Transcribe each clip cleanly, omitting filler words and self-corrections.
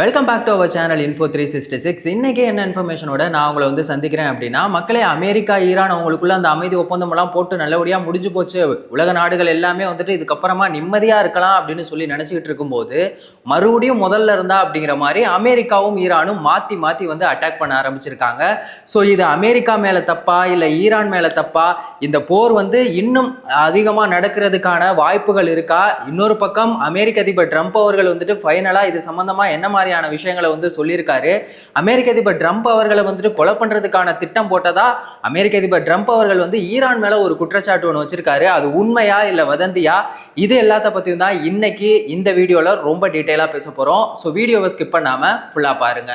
Welcome back to our channel info 366. இன்னைக்கு என்ன இன்ஃபர்மேஷனோட நான் உங்களை வந்து சந்திக்கிறேன் அப்படின்னா, மக்களே அமெரிக்கா ஈரான் அவங்களுக்குள்ள அந்த அமைதி ஒப்பந்தமெல்லாம் போட்டு நல்லபடியாக முடிஞ்சு போச்சு, உலக நாடுகள் எல்லாமே வந்துட்டு இதுக்கப்புறமா நிம்மதியாக இருக்கலாம் அப்படின்னு சொல்லி நினச்சிக்கிட்டு இருக்கும்போது மறுபடியும் முதல்ல இருந்தா அப்படிங்கிற மாதிரி அமெரிக்காவும் ஈரானும் மாற்றி மாற்றி வந்து அட்டாக் பண்ண ஆரம்பிச்சிருக்காங்க. ஸோ இது அமெரிக்கா மேலே தப்பா இல்லை ஈரான் மேலே தப்பா, இந்த போர் வந்து இன்னும் அதிகமாக நடக்கிறதுக்கான வாய்ப்புகள் இருக்கா? இன்னொரு பக்கம் அமெரிக்க அதிபர் ட்ரம்ப் அவர்கள் வந்துட்டு ஃபைனலாக இது சம்மந்தமாக என்ன மாதிரியான விஷயங்களை வந்து சொல்லியிருக்காரு. அமெரிக்க அதிபர் ட்ரம்ப் அவர்களை வந்துட்டு கொலை பண்றதுக்கான திட்டம் போட்டதா அமெரிக்க அதிபர் ட்ரம்ப் அவர்கள் வந்து ஈரான் மேல ஒரு குற்றச்சாட்டு ஒன்று வச்சிருக்காரு. அது உண்மையா இல்ல வதந்தியா? இது எல்லாத்த பத்தியும் தான் இன்னைக்கு இந்த வீடியோல ரொம்ப டீட்டெயிலா பேச போறோம். ஸோ வீடியோவை ஸ்கிப் பண்ணாம ஃபுல்லா பாருங்க.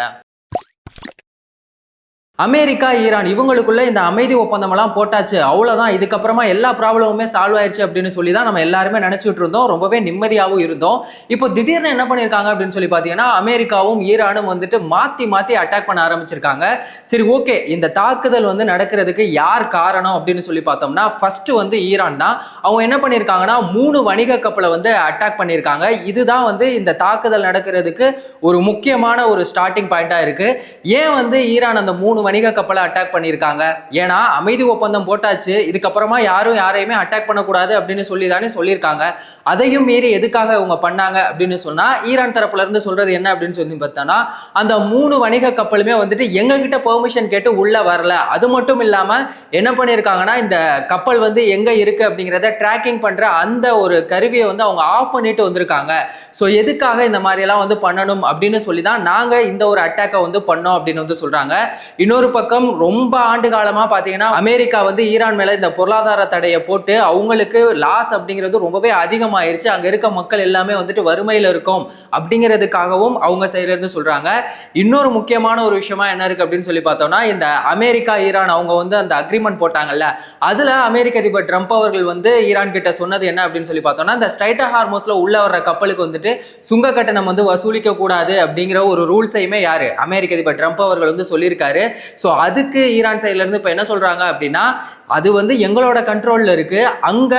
அமெரிக்கா ஈரான் இவங்களுக்குள்ள இந்த அமைதி ஒப்பந்தம் எல்லாம் போட்டாச்சு, அவ்வளவுதான், இதுக்கப்புறமா எல்லா ப்ராப்ளமுமே சால்வ் ஆயிடுச்சு அப்படின்னு சொல்லி தான் நம்ம எல்லாருமே நினைச்சிட்டு இருந்தோம். ரொம்பவே நிம்மதியாகவும் இருந்தோம். இப்போ திடீர்னு என்ன பண்ணியிருக்காங்க அப்படின்னு சொல்லி பார்த்தீங்கன்னா, அமெரிக்காவும் ஈரானும் வந்துட்டு மாத்தி மாத்தி அட்டாக் பண்ண ஆரம்பிச்சிருக்காங்க. சரி, ஓகே, இந்த தாக்குதல் வந்து நடக்கிறதுக்கு யார் காரணம் அப்படின்னு சொல்லி பார்த்தோம்னா, ஃபர்ஸ்ட் வந்து ஈரான் தான். அவங்க என்ன பண்ணியிருக்காங்கன்னா 3 வணிக கப்பலை வந்து அட்டாக் பண்ணியிருக்காங்க. இதுதான் வந்து இந்த தாக்குதல் நடக்கிறதுக்கு ஒரு முக்கியமான ஒரு ஸ்டார்டிங் பாயிண்டா இருக்கு. ஏன் வந்து ஈரான் அந்த 3 வணிக கப்பலை அட்டாக் பண்ணியிருக்காங்க? ஏன்னா அமைதி ஒப்பந்தம் போட்டாச்சு, இதுக்கப்புறமா யாரும் யாரையுமே அட்டாக் பண்ணக்கூடாது அப்படின்னு சொல்லி தானே சொல்லியிருக்காங்க. அதையும் மீறி எதுக்காக இவங்க பண்ணாங்க அப்படின்னு சொன்னா, ஈரான் தரப்புல இருந்து சொல்றது என்ன அப்படின்னு சொல்லி பார்த்தோம்னா, அந்த 3 வணிக கப்பலுமே வந்துட்டு எங்க கிட்ட பெர்மிஷன் கேட்டு உள்ள வரல. அது மட்டும் இல்லாம என்ன பண்ணியிருக்காங்கன்னா, இந்த கப்பல் வந்து எங்க இருக்கு அப்படிங்கிறத ட்ராக்கிங் பண்ற அந்த ஒரு கருவியை வந்து அவங்க ஆஃப் பண்ணிட்டு வந்திருக்காங்க. ஸோ எதுக்காக இந்த மாதிரி எல்லாம் வந்து பண்ணணும் அப்படின்னு சொல்லி தான் நாங்க இந்த ஒரு அட்டாக்கை வந்து பண்ணோம் அப்படின்னு வந்து சொல்றாங்க. இன்னொரு பக்கம் ரொம்ப ஆண்டு காலமா பாத்தீங்கன்னா அமெரிக்கா வந்து ஈரான் மேல இந்த பொருளாதார தடையை போட்டு அவங்களுக்கு லாஸ் அப்படிங்கிறது ரொம்பவே அதிகமாயிருச்சு. அங்க இருக்க மக்கள் எல்லாமே வந்துட்டு வறுமையில இருக்கும் அப்படிங்கிறதுக்காகவும் அவங்க சைடுல இருந்து சொல்றாங்க. இன்னொரு முக்கியமான ஒரு விஷயமா என்ன இருக்கு அப்படின்னு சொல்லி பார்த்தோம்னா, இந்த அமெரிக்கா ஈரான் அவங்க வந்து அந்த அக்ரிமெண்ட் போட்டாங்கல்ல, அதுல அமெரிக்க அதிபர் ட்ரம்ப் அவர்கள் வந்து ஈரான் கிட்ட சொன்னது என்ன அப்படின்னு சொல்லி பார்த்தோம்னா, இந்த ஸ்ட்ரைட் ஆஃப் ஹார்மோஸ்ல உள்ள வர்ற கப்பலுக்கு வந்துட்டு சுங்க கட்டணம் வந்து வசூலிக்க கூடாது அப்படிங்கிற ஒரு ரூல்ஸையுமே யாரு அமெரிக்க அதிபர் ட்ரம்ப் அவர்கள் வந்து சொல்லியிருக்காரு. ஸோ அதுக்கு ஈரான் சைட்ல இருந்து இப்போ என்ன சொல்றாங்க அப்படின்னா, அது வந்து எங்களோட கண்ட்ரோல்ல இருக்கு, அங்க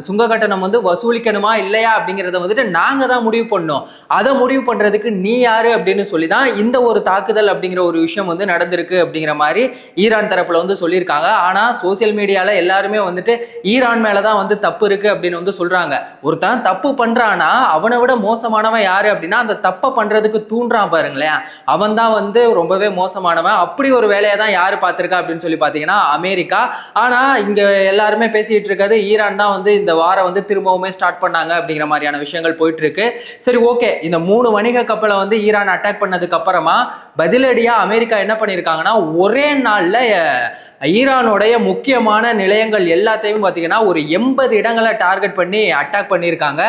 சுங்க கட்டணம் வந்து வசூலிக்கணுமா இல்லையா அப்படிங்கிறத வந்துட்டு நாங்க தான் முடிவு பண்ணோம், அதை முடிவு பண்றதுக்கு நீ யாரு அப்படின்னு சொல்லி தான் இந்த ஒரு தாக்குதல் அப்படிங்கிற ஒரு விஷயம் வந்து நடந்திருக்கு அப்படிங்கிற மாதிரி ஈரான் தரப்புல வந்து சொல்லியிருக்காங்க. ஆனா சோசியல் மீடியால எல்லாருமே வந்துட்டு ஈரான் மேலதான் வந்து தப்பு இருக்கு அப்படின்னு வந்து சொல்றாங்க. ஒருத்தன் தப்பு பண்றானா அவனை விட மோசமானவன் யாரு அப்படின்னா, அந்த தப்பை பண்றதுக்கு தூண்டுறான் பாருங்களேன், அவன் தான் வந்து ரொம்பவே மோசமானவன். அப்படி ஒரு வேலையை தான் யாரு பார்த்திருக்கா அப்படின்னு சொல்லி பார்த்தீங்கன்னா அமெரிக்கா. ஆனா இங்க எல்லாருமே பேசிட்டு இருக்கிறது ஈரான் தான் வந்து இந்த வாரம் வந்து திரும்பவுமே ஸ்டார்ட் பண்ணாங்க அப்படிங்கிற மாதிரியான விஷயங்கள் போயிட்டு இருக்கு. சரி, ஓகே, இந்த 3 வணிக கப்பலை வந்து ஈரான் அட்டாக் பண்ணதுக்கு அப்புறமா பதிலடியா அமெரிக்கா என்ன பண்ணியிருக்காங்கன்னா, ஒரே நாள்ல ஈரானுடைய முக்கியமான நிலையங்கள் எல்லாத்தையும் பார்த்தீங்கன்னா ஒரு 80 இடங்களை டார்கெட் பண்ணி அட்டாக் பண்ணியிருக்காங்க.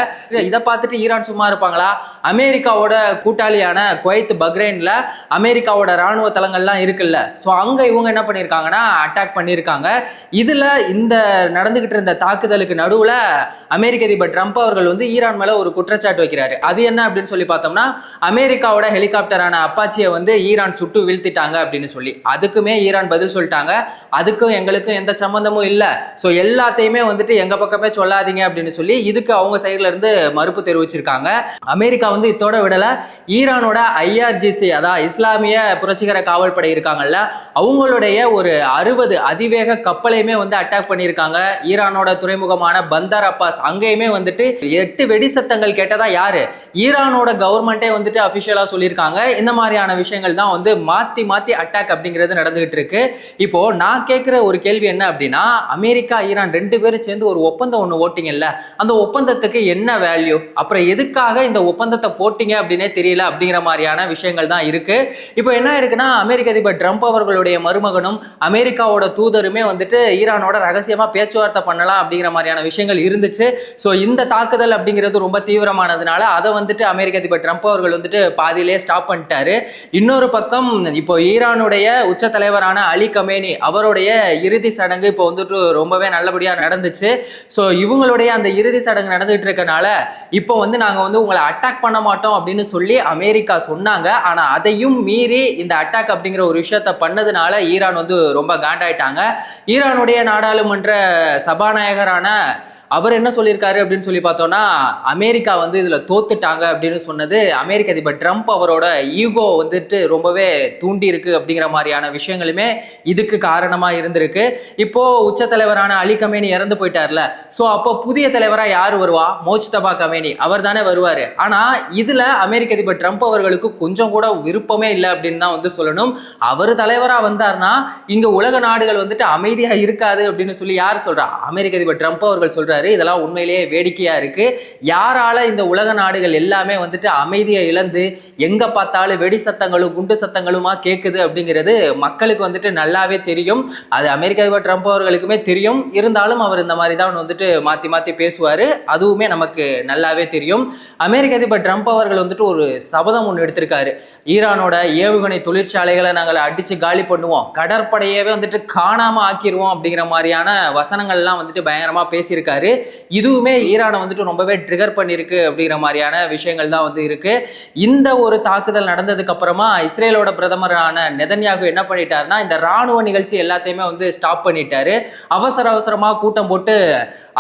இதை பார்த்துட்டு ஈரான் சும்மா இருப்பாங்களா? அமெரிக்காவோட கூட்டாளியான குவைத், பஹ்ரைன்ல அமெரிக்காவோட ராணுவ தளங்கள்லாம் இருக்குல்ல, ஸோ அங்க இவங்க என்ன பண்ணியிருக்காங்கன்னா அட்டாக் பண்ணியிருக்காங்க. இதுல இந்த நடந்துகிட்டு இருந்த தாக்குதலுக்கு நடுவுல அமெரிக்க அதிபர் ட்ரம்ப் அவர்கள் வந்து ஈரான் மேல ஒரு குற்றச்சாட்டு வைக்கிறாரு. அது என்ன அப்படின்னு சொல்லி பார்த்தோம்னா, அமெரிக்காவோட ஹெலிகாப்டரான அப்பாச்சியை வந்து ஈரான் சுட்டு வீழ்த்திட்டாங்க அப்படின்னு சொல்லி. அதுக்குமே ஈரான் பதில் சொல்லிட்டாங்க, அதுக்கும் எங்களுக்கும் எந்த சம்பந்தமும் இல்லை, ஸோ எல்லாத்தையுமே வந்துட்டு எங்க பக்கமே சொல்லாதீங்க அப்படின்னு சொல்லி இதுக்கு அவங்க சைட்ல இருந்து மறுப்பு தெரிவிச்சிருக்காங்க. அமெரிக்கா வந்து இதோட விடல, ஈரானோட IRGC அதாவது இஸ்லாமிய புரட்சிகர காவல் படை இருக்காங்கல்ல, அவங்களுடைய ஒரு 60 அதிவேக கப்பலையுமே வந்து அட்டாக் பண்ணியிருக்காங்க. ஈரானோட துறைமுகமான பந்தார் அப்பாஸ் அங்கேயுமே வந்துட்டு 8 வெடி சத்தங்கள் கேட்டதா யாரு ஈரானோட கவர்மெண்டே வந்துட்டு அபிஷியலா சொல்லியிருக்காங்க. இந்த மாதிரியான விஷயங்கள் தான் வந்து மாத்தி மாத்தி அட்டாக் அப்படிங்கிறது நடந்துகிட்டு இருக்கு. இப்போ நான் கேட்கிற ஒரு கேள்வி என்ன அப்படின்னா, அமெரிக்கா ஈரான் 2 பேரும் சேர்ந்து ஒரு ஒப்பந்தம் ஒன்று ஓட்டிங்கல்ல, அந்த ஒப்பந்தத்துக்கு என்ன வேல்யூ, அப்புறம் எதுக்காக இந்த ஒப்பந்தத்தை போட்டீங்க அப்படின்னே தெரியல அப்படிங்கிற மாதிரியான விஷயங்கள் தான் இருக்கு. இப்போ என்ன இருக்குன்னா, அமெரிக்க அதிபர் ட்ரம்ப் அவர்களுடைய மருமகனும் அமெரிக்காவோட தூதருமே வந்துட்டு ஈரானோட ரகசியமா பேச்சுவார்த்தை பண்ணலாம் அப்படிங்கிற மாதிரியான விஷயங்கள் இருந்துச்சு. ஸோ இந்த தாக்குதல் அப்படிங்கிறது ரொம்ப தீவிரமானதுனால அதை வந்துட்டு அமெரிக்க அதிபர் ட்ரம்ப் அவர்கள் வந்துட்டு பாதியிலே ஸ்டாப் பண்ணிட்டாரு. இன்னொரு பக்கம் இப்போ ஈரானுடைய உச்ச தலைவரான அலி கமேனி அவருடைய இறுதி சடங்கு இப்போ வந்துட்டு ரொம்பவே நல்லபடியா நடந்துச்சு. ஸோ இவங்களுடைய அந்த இறுதி சடங்கு நடந்துட்டு இருக்கனால இப்போ வந்து நாங்க வந்து உங்களை அட்டாக் பண்ண மாட்டோம் அப்படின்னு சொல்லி அமெரிக்கா சொன்னாங்க. ஆனா அதையும் மீறி இந்த அட்டாக் அப்படிங்கிற ஒரு விஷயத்த பண்ணதுனால ஈரான் வந்து ரொம்ப காண்டாயிட்டாங்க. ஈரானுடைய நாடாளுமன்ற சபாநாயகரான அவர் என்ன சொல்லியிருக்காரு அப்படின்னு சொல்லி பார்த்தோம்னா, அமெரிக்கா வந்து இதுல தோத்துட்டாங்க அப்படின்னு சொன்னது அமெரிக்க அதிபர் ட்ரம்ப் அவரோட ஈகோ வந்துட்டு ரொம்பவே தூண்டி இருக்கு அப்படிங்கிற மாதிரியான விஷயங்களுமே இதுக்கு காரணமா இருந்திருக்கு. இப்போ உச்ச தலைவரான அலி கமேனி இறந்து போயிட்டார்ல, சோ அப்போ புதிய தலைவரா யார் வருவா? மோஜ்தபா கமேனி அவர் தானே வருவாரு. ஆனா இதுல அமெரிக்க அதிபர் ட்ரம்ப் அவர்களுக்கு கொஞ்சம் கூட விருப்பமே இல்லை அப்படின்னு தான் வந்து சொல்லணும். அவர் தலைவரா வந்தார்னா இங்க உலக நாடுகள் வந்துட்டு அமைதியா இருக்காது அப்படின்னு சொல்லி யார் சொல்றா? அமெரிக்க அதிபர் ட்ரம்ப் அவர்கள் சொல்றாரு. இதெல்லாம் உண்மையிலேயே வேடிக்கையா இருக்கு. யாரால இந்த உலக நாடுகள் எல்லாமே வந்துட்டு அமைதியை இழந்து எங்க பார்த்தாலும் வெடி சத்தங்களும் குண்டு சத்தங்களுமா கேட்குது அப்படிங்கிறது மக்களுக்கு வந்துட்டு நல்லாவே தெரியும். அது அமெரிக்க அதிபர் ட்ரம்ப் அவர்களுக்குமே தெரியும். இருந்தாலும் அவர் இந்த மாதிரி தான் வந்துட்டு மாத்தி மாத்தி பேசுவாரு. அதுவுமே நமக்கு நல்லாவே தெரியும். அமெரிக்க அதிபர் ட்ரம்ப் அவர்கள் வந்துட்டு ஒரு சபதம் ஒன்று எடுத்திருக்காரு. ஈரானோட ஏவுகணை தொழிற்சாலைகளை நாங்கள் அடிச்சு காலி பண்ணுவோம், கடற்படையவே வந்துட்டு காணாம ஆக்கிடுவோம் அப்படிங்கிற மாதிரியான வசனங்கள்லாம் வந்துட்டு பயங்கரமா பேசியிருக்காரு. இதுவுமே ஈரானை வந்துட்டு ரொம்பவே ட்ரிகர் பண்ணிருக்கு அப்படிங்கிற மாதிரியான விஷயங்கள் தான் வந்து இருக்கு. இந்த ஒரு தாக்குதல் நடந்ததுக்கு அப்புறமா இஸ்ரேலோட பிரதமரான நெதன்யாகு என்ன பண்ணிட்டாருன்னா, இந்த ராணுவ நிகழ்ச்சி எல்லாத்தையுமே வந்து ஸ்டாப் பண்ணிட்டாரு. அவசர அவசரமா கூட்டம் போட்டு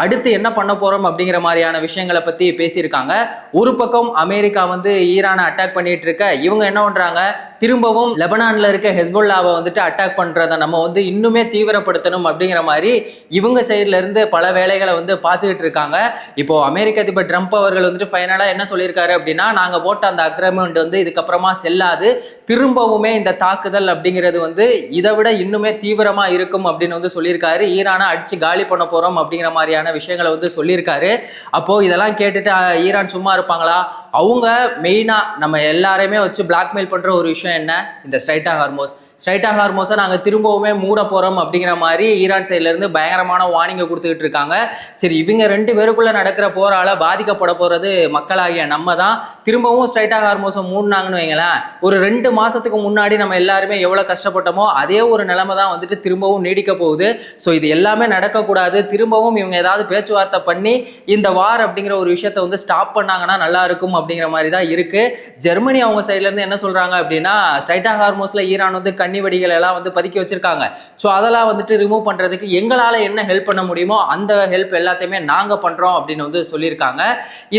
அடுத்து என்ன பண்ண போறோம் அப்படிங்கிற மாதிரியான விஷயங்களை பத்தி பேசியிருக்காங்க. ஒரு பக்கம் அமெரிக்கா வந்து ஈரானை அட்டாக் பண்ணிட்டு இருக்க, இவங்க என்ன பண்றாங்க, திரும்பவும் லெபனான்ல இருக்க ஹெஸ்புல்லாவை வந்துட்டு அட்டாக் பண்றதை நம்ம வந்து இன்னுமே தீவிரப்படுத்தணும் அப்படிங்கிற மாதிரி இவங்க சைட்ல இருந்து பல வேலைகளை வந்து பார்த்துக்கிட்டு இருக்காங்க. இப்போ அமெரிக்க அதிபர் ட்ரம்ப் அவர்கள் வந்துட்டு ஃபைனலா என்ன சொல்லியிருக்காரு அப்படின்னா, நாங்க போட்ட அந்த அக்ரிமெண்ட் வந்து இதுக்கப்புறமா செல்லாது, திரும்பவுமே இந்த தாக்குதல் அப்படிங்கிறது வந்து இதை விட இன்னுமே தீவிரமா இருக்கும் அப்படின்னு வந்து சொல்லியிருக்காரு. ஈரானை அடிச்சு காலி பண்ண போறோம் அப்படிங்கிற மாதிரியான விஷயங்களை வந்து சொல்லியிருக்காரு. அப்போ இதெல்லாம் கேட்டுட்டு ஈரான் சும்மா இருப்பாங்களா? அவங்க மெயினா நம்ம எல்லாரையுமே வச்சு பிளாக்மெயில் பண்ற ஒரு விஷயம் என்ன, இந்த ஸ்ட்ரைட் ஆஃப் ஹார்மோஸை நாங்கள் திரும்பவுமே மூட போறோம் அப்படிங்கிற மாதிரி ஈரான் சைட்ல இருந்து பயங்கரமான வார்னிங்கை கொடுத்துக்கிட்டு இருக்காங்க. சரி, இவங்க ரெண்டு பேருக்குள்ள நடக்கிற போரால பாதிக்கப்பட போறது மக்களாகிய நம்ம தான். திரும்பவும் ஸ்ட்ரைட் ஆஃப் ஹார்மோஸை மூடினாங்கன்னு வைங்களேன், ஒரு 2 மாசத்துக்கு முன்னாடி நம்ம எல்லாருமே எவ்வளவு கஷ்டப்பட்டோமோ அதே ஒரு நிலைமை தான் வந்துட்டு திரும்பவும் நீடிக்க போகுது. ஸோ இது எல்லாமே நடக்கக்கூடாது. திரும்பவும் இவங்க ஏதாவது பேச்சுவார்த்தை பண்ணி இந்த வார் அப்படிங்கிற ஒரு விஷயத்தை வந்து ஸ்டாப் பண்ணாங்கன்னா நல்லா இருக்கும் அப்படிங்கிற மாதிரி தான் இருக்கு. ஜெர்மனி அவங்க சைட்ல இருந்து என்ன சொல்றாங்க அப்படின்னா, ஸ்ட்ரைட் ஆஃப் ஹார்மோஸ்ல ஈரான் வந்து கன்னி வெடிகள் எல்லாம் வந்து பதுக்கி வச்சிருக்காங்க. ஸோ அதெல்லாம் வந்துட்டு ரிமூவ் பண்றதுக்கு எங்களால என்ன ஹெல்ப் பண்ண முடியுமோ அந்த ஹெல்ப் எல்லாத்தையுமே நாங்க பண்றோம் அப்படின்னு வந்து சொல்லியிருக்காங்க.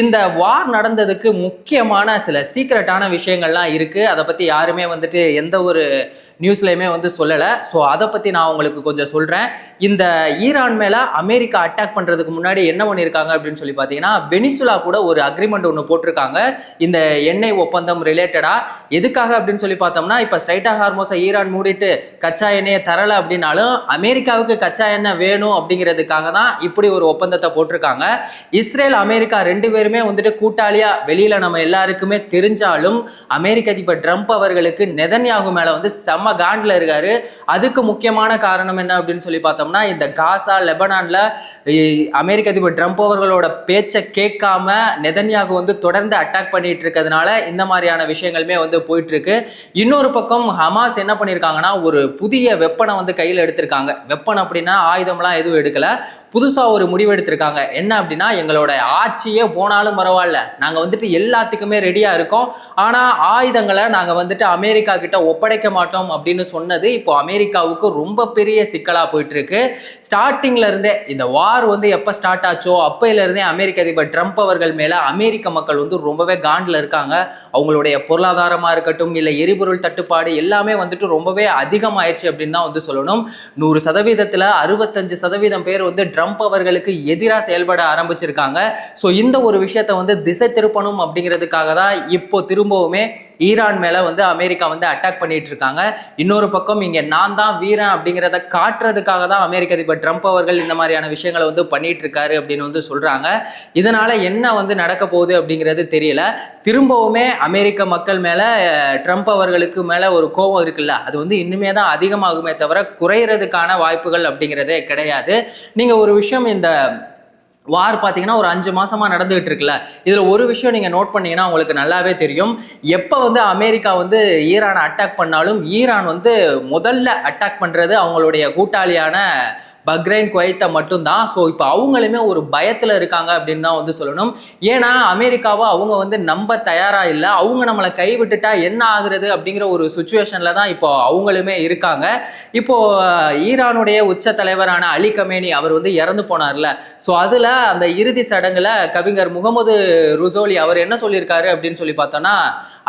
இந்த வார் நடந்ததுக்கு முக்கியமான சில சீக்ரெட்டான விஷயங்கள்லாம் இருக்கு. அதை பத்தி யாருமே வந்துட்டு எந்த ஒரு நியூஸ்லையுமே வந்து சொல்லலை. ஸோ அதை பற்றி நான் உங்களுக்கு கொஞ்சம் சொல்கிறேன். இந்த ஈரான் மேலே அமெரிக்கா அட்டாக் பண்ணுறதுக்கு முன்னாடி என்ன பண்ணியிருக்காங்க அப்படின்னு சொல்லி பார்த்தீங்கன்னா, வெனிசுலா கூட ஒரு அக்ரிமெண்ட் ஒன்று போட்டிருக்காங்க இந்த எண்ணெய் ஒப்பந்தம் ரிலேட்டடாக. எதுக்காக அப்படின்னு சொல்லி பார்த்தோம்னா, இப்போ ஸ்ட்ரைட் ஆஃப் ஹார்மோஸை ஈரான் மூடிட்டு கச்சா எண்ணெயை தரலை அப்படின்னாலும் அமெரிக்காவுக்கு கச்சா எண்ணெய் வேணும் அப்படிங்கிறதுக்காக தான் இப்படி ஒரு ஒப்பந்தத்தை போட்டிருக்காங்க. இஸ்ரேல் அமெரிக்கா ரெண்டு பேருமே வந்துட்டு கூட்டாளியா வெளியில நம்ம எல்லாருக்குமே தெரிஞ்சாலும் அமெரிக்க அதிபர் ட்ரம்ப் அவர்களுக்கு நெதன்யாகு மேல வந்து செம காண்ட்ல இருக்காரு. அதுக்கு முக்கியமான காரணம் என்ன அப்படின்னு சொல்லி பார்த்தோம்னா, இந்த காசா லெபனான்ல அமெரிக்க அதிபர் ட்ரம்ப் அவர்களோட பேச்சை கேட்காம நெதன்யாகு வந்து தொடர்ந்து அட்டாக் பண்ணிட்டு இருக்கிறதுனால இந்த மாதிரியான விஷயங்களுமே வந்து போயிட்டு இருக்கு. இன்னொரு பக்கம் ஹமாஸ் என்ன பண்ணியிருக்காங்கன்னா, ஒரு புதிய வெப்பனை வந்து கையில் எடுத்திருக்காங்க. வெப்பன் அப்படின்னா ஆயுதம்லாம் எதுவும் எடுக்கல, புதுசா ஒரு முடிவு எடுத்திருக்காங்க. என்ன அப்படின்னா, எங்களோட ஆட்சியே போனாலும் பரவாயில்ல, நாங்க வந்துட்டு எல்லாத்துக்குமே ரெடியா இருக்கோம், ஆனா ஆயுதங்களை நாங்க வந்துட்டு அமெரிக்கா கிட்ட ஒப்படைக்க மாட்டோம் அப்படின்னு சொன்னது இப்போ அமெரிக்காவுக்கு ரொம்ப பெரிய சிக்கலா போயிட்டு இருக்கு. ஸ்டார்டிங்ல இருந்தே இந்த வார் வந்து எப்ப ஸ்டார்ட் ஆச்சோ அப்பையில இருந்தே அமெரிக்க அதிபர் ட்ரம்ப் அவர்கள் மேல அமெரிக்க மக்கள் வந்து ரொம்பவே காண்ட்ல இருக்காங்க. அவங்களுடைய பொருளாதாரமா இருக்கட்டும், இல்ல எரிபொருள் தட்டுப்பாடு எல்லாமே வந்துட்டு ரொம்பவே அதிகமாயிடுச்சு அப்படின்னு தான் வந்து சொல்லணும். 100%த்துல 65% பேர் வந்து ட்ரம்ப் அவர்களுக்கு எதிராக செயல்பட ஆரம்பிச்சிருக்காங்க. ஸோ இந்த ஒரு விஷயத்தை வந்து திசை திருப்பணும் அப்படிங்கிறதுக்காக தான் இப்போ திரும்பவுமே ஈரான் மேல வந்து அமெரிக்கா வந்து அட்டாக் பண்ணிட்டு இருக்காங்க. இன்னொரு பக்கம் இங்க நான் தான் வீரன் அப்படிங்கிறத காட்டுறதுக்காக தான் அமெரிக்க அதிபர் ட்ரம்ப் அவர்கள் இந்த மாதிரியான விஷயங்களை வந்து பண்ணிட்டு இருக்காரு அப்படின்னு வந்து சொல்றாங்க. இதனால என்ன வந்து நடக்க போகுது அப்படிங்கிறது தெரியல. திரும்பவுமே அமெரிக்க மக்கள் மேல ட்ரம்ப் அவர்களுக்கு மேல ஒரு கோபம் இருக்குல்ல, அது வந்து இன்னுமே தான் அதிகமாகுமே தவிர குறையறதுக்கான வாய்ப்புகள் அப்படிங்கிறதே கிடையாது. நீங்க ஒரு விஷயம், இந்த வார் பார்த்தீங்கன்னா ஒரு 5 மாசமா நடந்துகிட்டு இருக்குல்ல, இதுல ஒரு விஷயம் நீங்க நோட் பண்ணீங்கன்னா உங்களுக்கு நல்லாவே தெரியும். எப்ப வந்து அமெரிக்கா வந்து ஈரானை அட்டாக் பண்ணாலும் ஈரான் வந்து முதல்ல அட்டாக் பண்றது அவங்களுடைய கூட்டாளியான பக்ரைன், குவைத்தை மட்டும்தான். ஸோ இப்போ அவங்களுமே ஒரு பயத்தில் இருக்காங்க அப்படின்னு தான் வந்து சொல்லணும். ஏன்னா அமெரிக்காவை அவங்க வந்து நம்ப தயாராக இல்லை. அவங்க நம்மளை கைவிட்டுட்டா என்ன ஆகுறது அப்படிங்கிற ஒரு சுச்சுவேஷன்ல தான் இப்போ அவங்களுமே இருக்காங்க. இப்போ ஈரானுடைய உச்ச தலைவரான அலி கமேனி அவர் வந்து இறந்து போனார்ல, ஸோ அதில் அந்த இறுதி சடங்குல கவிஞர் முகமது ருசோலி அவர் என்ன சொல்லியிருக்காரு அப்படின்னு சொல்லி பார்த்தோம்னா,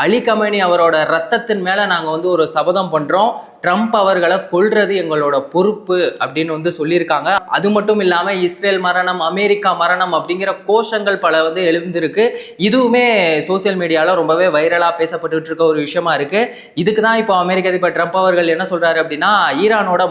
அலி கமேனி அவரோட ரத்தத்தின் மேல நாங்கள் வந்து ஒரு சபதம் பண்றோம், ட்ரம்ப் அவர்களை கொல்றது எங்களோட பொறுப்பு அப்படின்னு வந்து சொல்லியிருக்காங்க. அது மட்டும் இல்லாம இஸ்ரேல் மரணம், அமெரிக்கா மரணம் அப்படிங்கிற கோஷங்கள் பல வந்து எழுந்திருக்கு. இதுவுமே சோசியல் மீடியால ரொம்பவே வைரலா பேசப்பட்டு இருக்க ஒரு விஷயமா இருக்கு. இதுக்கு தான் இப்போ அமெரிக்க அதிபர் ட்ரம்ப் அவர்கள் என்ன சொல்றாரு அப்படின்னா, ஈரானோட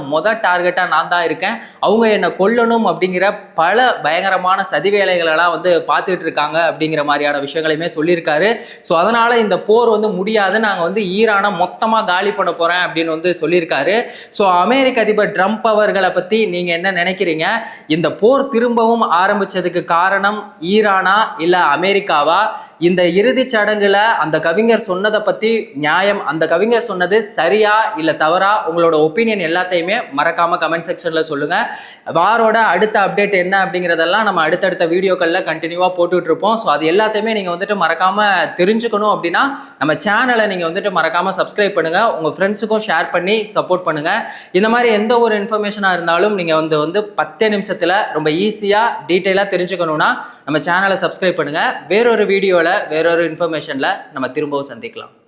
டார்கெட்டா நான் தான் இருக்கேன், அவங்க என்னை கொல்லணும் அப்படிங்கிற பல பயங்கரமான சதி வேலைகளெல்லாம் வந்து பார்த்துட்டு இருக்காங்க அப்படிங்கிற மாதிரியான விஷயங்களையுமே சொல்லியிருக்காரு. ஸோ அதனால இந்த போர் வந்து முடியாது, நாங்கள் வந்து ஈரானை மொத்தமாக காலி பண்ண போறேன் அப்படின்னு வந்து சொல்லியிருக்காரு. ஸோ அமெரிக்க அதிபர் ட்ரம்ப் அவர்களை பத்தி நீங்க என்ன நினைக்கிறீங்க? இந்த போர் திரும்பவும் ஆரம்பிச்சதுக்கு காரணம் ஈரானா இல்ல அமெரிக்காவா? இந்த இறுதி சடங்குல அந்த கவிஞர் சொன்னதை பத்தி நியாயம், அந்த கவிஞர் சொன்னது சரியா இல்ல தவறா? உங்களோட ஒப்பீனியன் எல்லாத்தையுமே மறக்காம கமெண்ட் செக்ஷன்ல சொல்லுங்க. வாரோட அடுத்த அப்டேட் என்ன அப்படிங்கிறதெல்லாம் நம்ம அடுத்தடுத்த வீடியோக்கள்ல கண்டினியூவா போட்டுட்டு இருப்போம். ஸோ அது எல்லாத்தையுமே நீங்க வந்துட்டு மறக்காம தெரிஞ்சுக்கணும் அப்படின்னா நம்ம சேனலை நீங்க வந்துட்டு மறக்காம சப்ஸ்கிரைப் பண்ணுங்க, உங்க ஃப்ரெண்ட்ஸுக்கும் ஷேர் பண்ணி சப்போர்ட் பண்ணுங்க. இந்த மாதிரி எந்த ஒரு இன்ஃபர்மேஷனா இருந்தாலும் நீங்க வந்து 10 நிமிஷத்துல ரொம்ப ஈஸியா டீட்டெயிலா தெரிஞ்சுக்கணும்னா நம்ம சேனலை சப்ஸ்கிரைப் பண்ணுங்க. வேறொரு வீடியோல வேறொரு இன்ஃபர்மேஷன்ல நம்ம திரும்பவும் சந்திக்கலாம்.